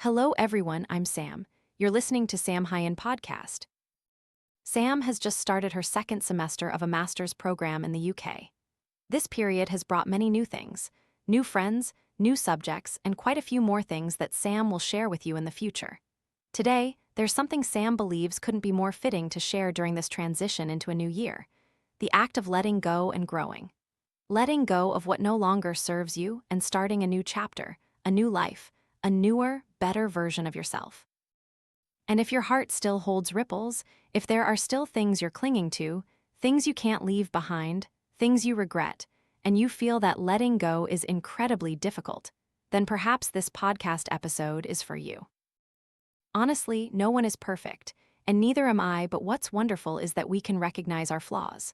Hello everyone, I'm Sam. You're listening to Sam Huyen podcast. Sam has just started her second semester of a master's program in the UK. This period has brought many new things, new friends, new subjects, and quite a few more things that Sam will share with you in the future. Today, there's something Sam believes couldn't be more fitting to share during this transition into a new year: the act of letting go and growing. Letting go of what no longer serves you and starting a new chapter, a new life, a newer, better version of yourself. And if your heart still holds ripples, if there are still things you're clinging to, things you can't leave behind, things you regret, and you feel that letting go is incredibly difficult, then perhaps this podcast episode is for you. Honestly, no one is perfect, and neither am I, but what's wonderful is that we can recognize our flaws.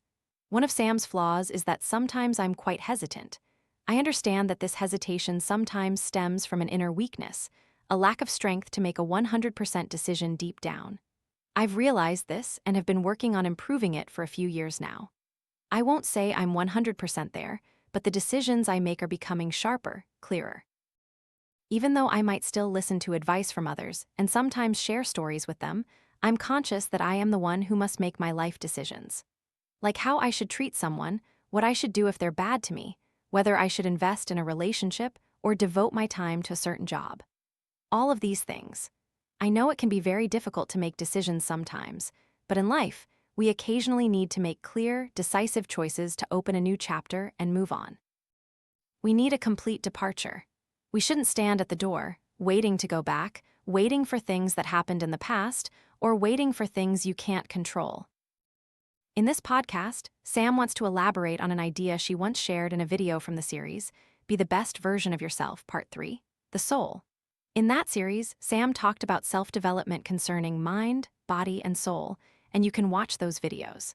One of Sam's flaws is that sometimes I'm quite hesitant. I understand that this hesitation sometimes stems from an inner weakness, a lack of strength to make a 100% decision deep down. I've realized this and have been working on improving it for a few years now. I won't say I'm 100% there, but the decisions I make are becoming sharper, clearer. Even though I might still listen to advice from others and sometimes share stories with them, I'm conscious that I am the one who must make my life decisions. Like how I should treat someone, what I should do if they're bad to me, whether I should invest in a relationship or devote my time to a certain job. All of these things. I know it can be very difficult to make decisions sometimes, but in life, we occasionally need to make clear, decisive choices to open a new chapter and move on. We need a complete departure. We shouldn't stand at the door, waiting to go back, waiting for things that happened in the past, or waiting for things you can't control. In this podcast, Sam wants to elaborate on an idea she once shared in a video from the series, Be the Best Version of Yourself, Part 3, The Soul. In that series, Sam talked about self-development concerning mind, body, and soul, and you can watch those videos.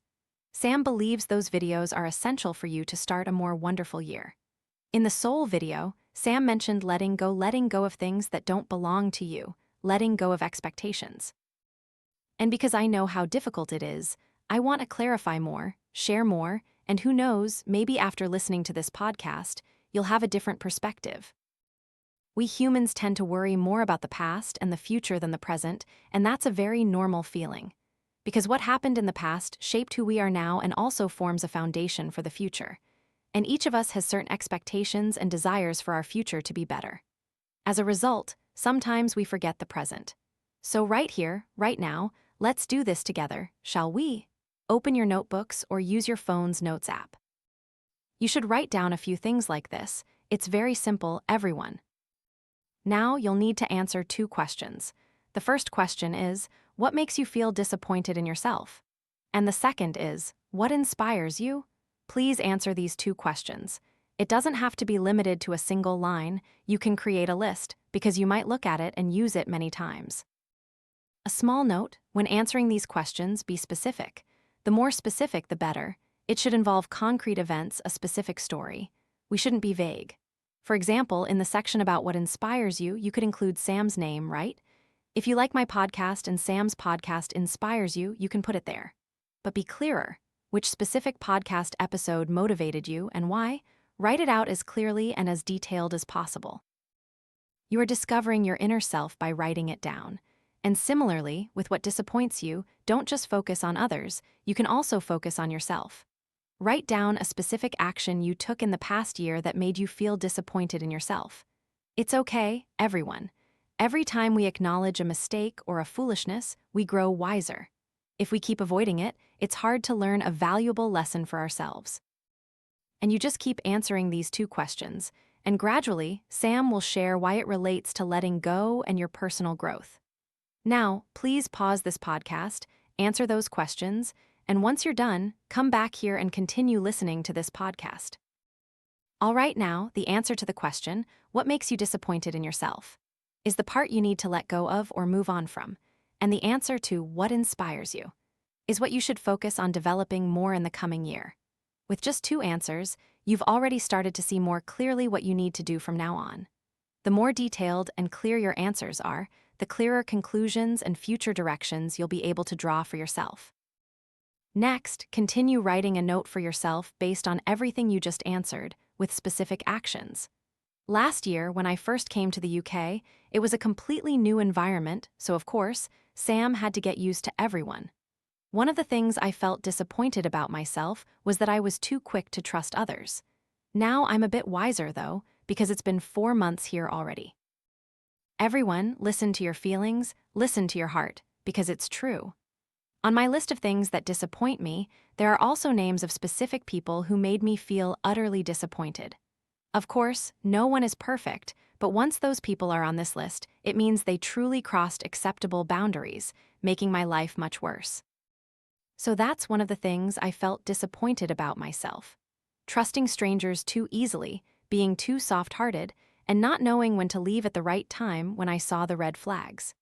Sam believes those videos are essential for you to start a more wonderful year. In the soul video, Sam mentioned letting go of things that don't belong to you, letting go of expectations. And because I know how difficult it is, I want to clarify more, share more, and who knows, maybe after listening to this podcast, you'll have a different perspective. We humans tend to worry more about the past and the future than the present, and that's a very normal feeling. Because what happened in the past shaped who we are now and also forms a foundation for the future. And each of us has certain expectations and desires for our future to be better. As a result, sometimes we forget the present. So right here, right now, let's do this together, shall we? Open your notebooks or use your phone's notes app. You should write down a few things like this. It's very simple, everyone. Now you'll need to answer 2 questions. The first question is, what makes you feel disappointed in yourself? And the second is, what inspires you? Please answer these 2 questions. It doesn't have to be limited to a single line. You can create a list, because you might look at it and use it many times. A small note, when answering these questions, be specific. The more specific, the better. It should involve concrete events, a specific story. We shouldn't be vague. For example, in the section about what inspires you, you could include Sam's name, right? If you like my podcast and Sam's podcast inspires you, you can put it there. But be clearer. Which specific podcast episode motivated you and why? Write it out as clearly and as detailed as possible. You are discovering your inner self by writing it down. And similarly, with what disappoints you, don't just focus on others, you can also focus on yourself. Write down a specific action you took in the past year that made you feel disappointed in yourself. It's okay, everyone. Every time we acknowledge a mistake or a foolishness, we grow wiser. If we keep avoiding it, it's hard to learn a valuable lesson for ourselves. And you just keep answering these 2 questions, and gradually, Sam will share why it relates to letting go and your personal growth. Now, please pause this podcast, answer those questions, and once you're done, come back here and continue listening to this podcast. All right, now, the answer to the question, what makes you disappointed in yourself, is the part you need to let go of or move on from. And the answer to what inspires you is what you should focus on developing more in the coming year. With just 2 answers, you've already started to see more clearly what you need to do from now on. The more detailed and clear your answers are, the clearer conclusions and future directions you'll be able to draw for yourself. Next, continue writing a note for yourself based on everything you just answered, with specific actions. Last year, when I first came to the UK, It was a completely new environment, so of course, Sam had to get used to everyone. One of the things I felt disappointed about myself was that I was too quick to trust others. Now I'm a bit wiser, though, because it's been 4 months here already. Everyone, listen to your feelings, listen to your heart, because it's true. On my list of things that disappoint me, there are also names of specific people who made me feel utterly disappointed. Of course, no one is perfect, but once those people are on this list, it means they truly crossed acceptable boundaries, making my life much worse. So that's one of the things I felt disappointed about myself. Trusting strangers too easily, being too soft-hearted, and not knowing when to leave at the right time when I saw the red flags.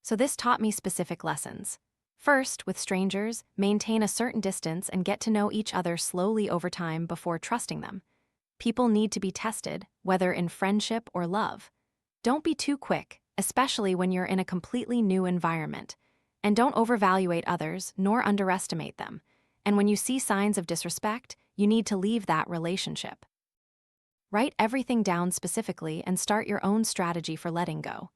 So this taught me specific lessons. First, with strangers, maintain a certain distance and get to know each other slowly over time before trusting them. People need to be tested, whether in friendship or love. Don't be too quick, especially when you're in a completely new environment. And don't overvaluate others nor underestimate them. And when you see signs of disrespect, you need to leave that relationship. Write everything down specifically and start your own strategy for letting go.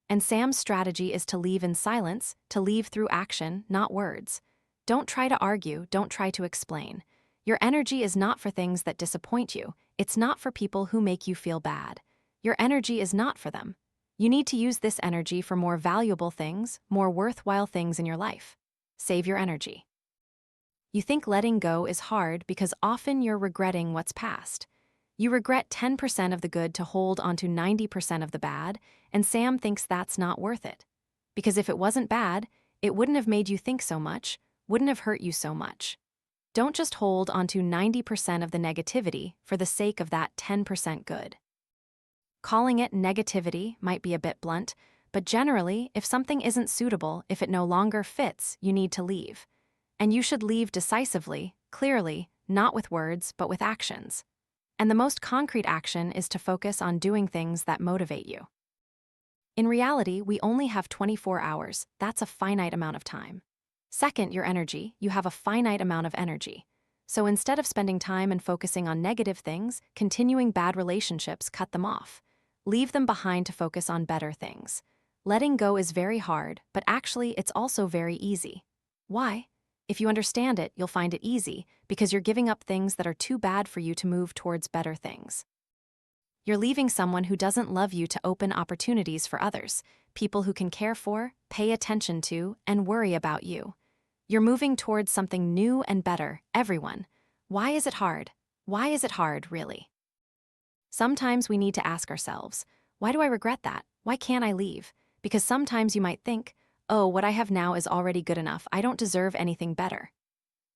And Sam's strategy is to leave in silence, to leave through action, not words. Don't try to argue, don't try to explain. Your energy is not for things that disappoint you. It's not for people who make you feel bad. Your energy is not for them. You need to use this energy for more valuable things, more worthwhile things in your life. Save your energy. You think letting go is hard because often you're regretting what's past. You regret 10% of the good to hold onto 90% of the bad, and Sam thinks that's not worth it. Because if it wasn't bad, it wouldn't have made you think so much, wouldn't have hurt you so much. Don't just hold onto 90% of the negativity for the sake of that 10% good. Calling it negativity might be a bit blunt, but generally, if something isn't suitable, if it no longer fits, you need to leave. And you should leave decisively, clearly, not with words, but with actions. And the most concrete action is to focus on doing things that motivate you. In reality, we only have 24 hours. That's a finite amount of time. Second, your energy. You have a finite amount of energy. So instead of spending time and focusing on negative things, continuing bad relationships, cut them off. Leave them behind to focus on better things. Letting go is very hard, but actually it's also very easy. Why? If you understand it, you'll find it easy because you're giving up things that are too bad for you to move towards better things. You're leaving someone who doesn't love you to open opportunities for others, people who can care for, pay attention to, and worry about you. You're moving towards something new and better, everyone. Why is it hard? Why is it hard, really? Sometimes we need to ask ourselves, why do I regret that? Why can't I leave? Because sometimes you might think, oh, what I have now is already good enough. I don't deserve anything better.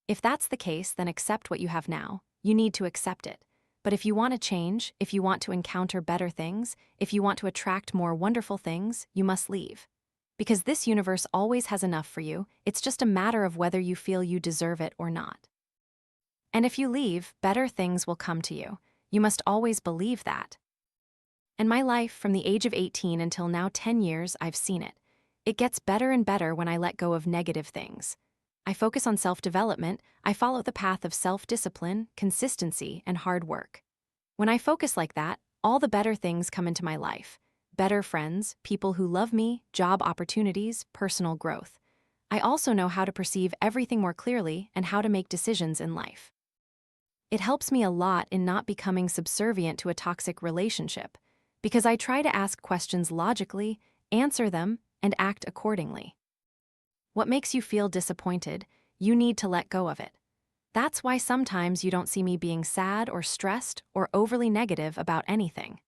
If that's the case, then accept what you have now. You need to accept it. But if you want to change, if you want to encounter better things, if you want to attract more wonderful things, you must leave. Because this universe always has enough for you, it's just a matter of whether you feel you deserve it or not. And if you leave, better things will come to you. You must always believe that. In my life, from the age of 18 until now 10 years, I've seen it. It gets better and better when I let go of negative things. I focus on self-development, I follow the path of self-discipline, consistency, and hard work. When I focus like that, all the better things come into my life. Better friends, people who love me, job opportunities, personal growth. I also know how to perceive everything more clearly and how to make decisions in life. It helps me a lot in not becoming subservient to a toxic relationship, because I try to ask questions logically, answer them, and act accordingly. What makes you feel disappointed, you need to let go of it. That's why sometimes you don't see me being sad or stressed or overly negative about anything.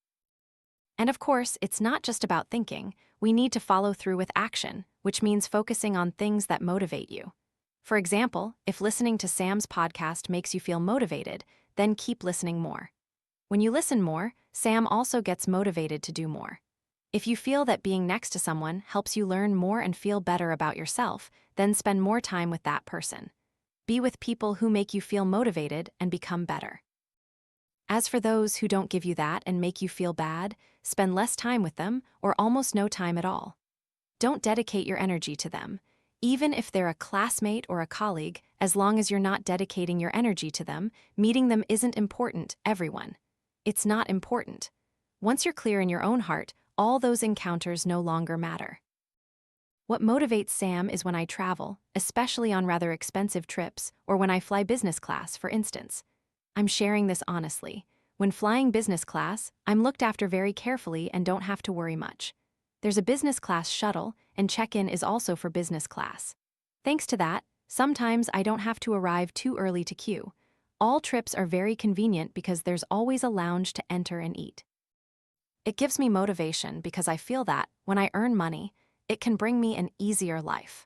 And of course, it's not just about thinking. We need to follow through with action, which means focusing on things that motivate you. For example, if listening to Sam's podcast makes you feel motivated, then keep listening more. When you listen more, Sam also gets motivated to do more. If you feel that being next to someone helps you learn more and feel better about yourself, then spend more time with that person. Be with people who make you feel motivated and become better. As for those who don't give you that and make you feel bad, spend less time with them or almost no time at all. Don't dedicate your energy to them. Even if they're a classmate or a colleague, as long as you're not dedicating your energy to them, meeting them isn't important, everyone. It's not important. Once you're clear in your own heart, all those encounters no longer matter. What motivates Sam is when I travel, especially on rather expensive trips, or when I fly business class, for instance. I'm sharing this honestly. When flying business class, I'm looked after very carefully and don't have to worry much. There's a business class shuttle, and check-in is also for business class. Thanks to that, sometimes I don't have to arrive too early to queue. All trips are very convenient because there's always a lounge to enter and eat. It gives me motivation because I feel that, when I earn money, it can bring me an easier life.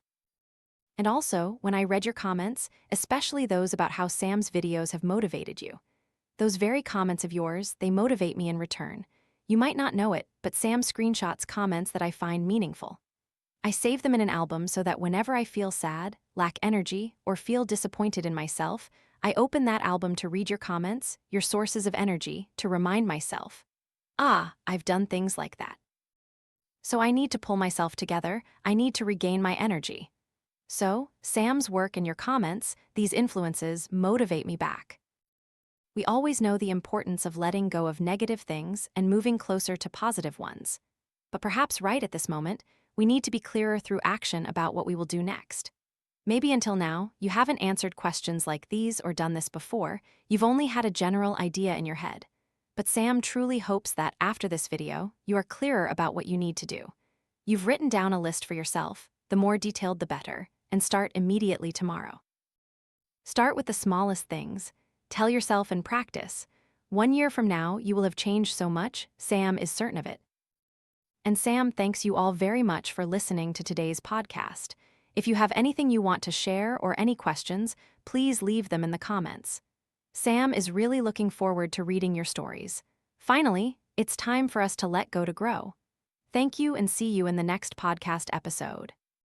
And also, when I read your comments, especially those about how Sam's videos have motivated you. Those very comments of yours, they motivate me in return. You might not know it, but Sam screenshots comments that I find meaningful. I save them in an album so that whenever I feel sad, lack energy, or feel disappointed in myself, I open that album to read your comments, your sources of energy, to remind myself, I've done things like that. So I need to pull myself together, I need to regain my energy. So, Sam's work and your comments, these influences, motivate me back. We always know the importance of letting go of negative things and moving closer to positive ones. But perhaps right at this moment, we need to be clearer through action about what we will do next. Maybe until now, you haven't answered questions like these or done this before, you've only had a general idea in your head. But Sam truly hopes that after this video, you are clearer about what you need to do. You've written down a list for yourself, the more detailed the better, and start immediately tomorrow. Start with the smallest things. Tell yourself and practice. 1 year from now, you will have changed so much, Sam is certain of it. And Sam thanks you all very much for listening to today's podcast. If you have anything you want to share or any questions, please leave them in the comments. Sam is really looking forward to reading your stories. Finally, it's time for us to let go to grow. Thank you and see you in the next podcast episode.